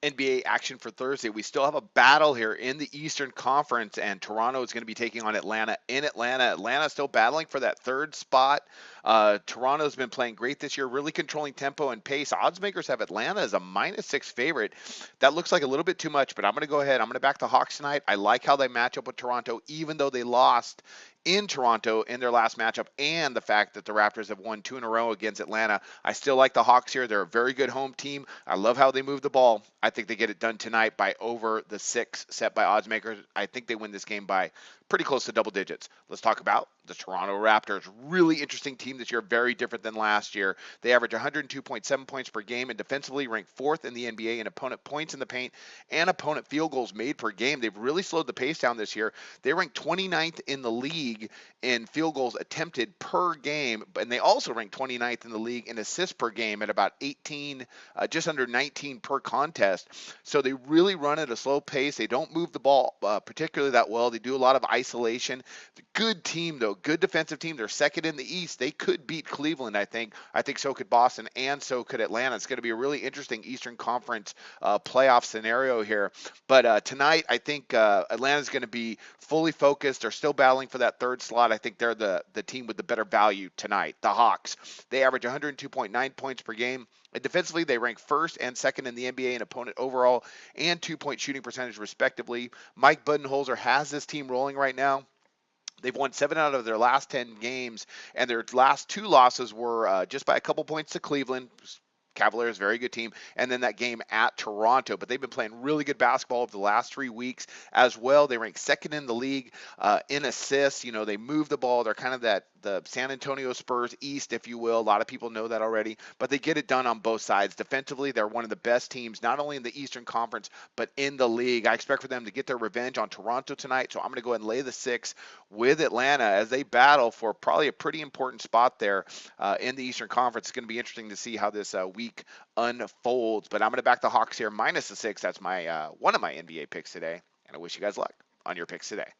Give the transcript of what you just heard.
NBA action for Thursday. We still have a battle here in the Eastern Conference, and Toronto is going to be taking on Atlanta in Atlanta. Atlanta still battling for that third spot. Toronto's been playing great this year, really controlling tempo and pace. Odds makers have Atlanta as a -6 favorite. That looks like a little bit too much, but I'm going to go ahead. I'm going to back the Hawks tonight. I like how they match up with Toronto, even though they lost in Toronto in their last matchup, and the fact that the Raptors have won 2 in a row against Atlanta. I still like the Hawks here. They're a very good home team. I love how they move the ball. I think they get it done tonight by over the 6 set by odds makers. I think they win this game by pretty close to double digits. Let's talk about the Toronto Raptors. Really interesting team this year, very different than last year. They average 102.7 points per game and defensively rank 4th in the NBA in opponent points in the paint and opponent field goals made per game. They've really slowed the pace down this year. They rank 29th in the league in field goals attempted per game, and they also rank 29th in the league in assists per game at about 18, just under 19 per contest. So they really run at a slow pace. They don't move the ball particularly that well. They do a lot of isolation. Good team, though. Good defensive team. They're second in the East. They could beat Cleveland, I think. I think so could Boston, and so could Atlanta. It's going to be a really interesting Eastern Conference playoff scenario here. But tonight, I think Atlanta's going to be fully focused. They're still battling for that third slot. I think they're the team with the better value tonight. The Hawks, they average 102.9 points per game. And defensively, they rank first and second in the NBA in opponent overall and 2-point shooting percentage, respectively. Mike Budenholzer has this team rolling right now. They've won 7 out of their last 10 games, and their last 2 losses were just by a couple points to Cleveland. Cavaliers, very good team, and then that game at Toronto. But they've been playing really good basketball over the last 3 weeks as well. They rank second in the league in assists. You know, they move the ball. They're kind of the San Antonio Spurs East, if you will. A lot of people know that already, but they get it done on both sides. Defensively, they're one of the best teams, not only in the Eastern Conference, but in the league. I expect for them to get their revenge on Toronto tonight, so I'm going to go ahead and lay the 6 with Atlanta as they battle for probably a pretty important spot there in the Eastern Conference. It's going to be interesting to see how this week unfolds, but I'm going to back the Hawks here minus the 6. That's my one of my NBA picks today, and I wish you guys luck on your picks today.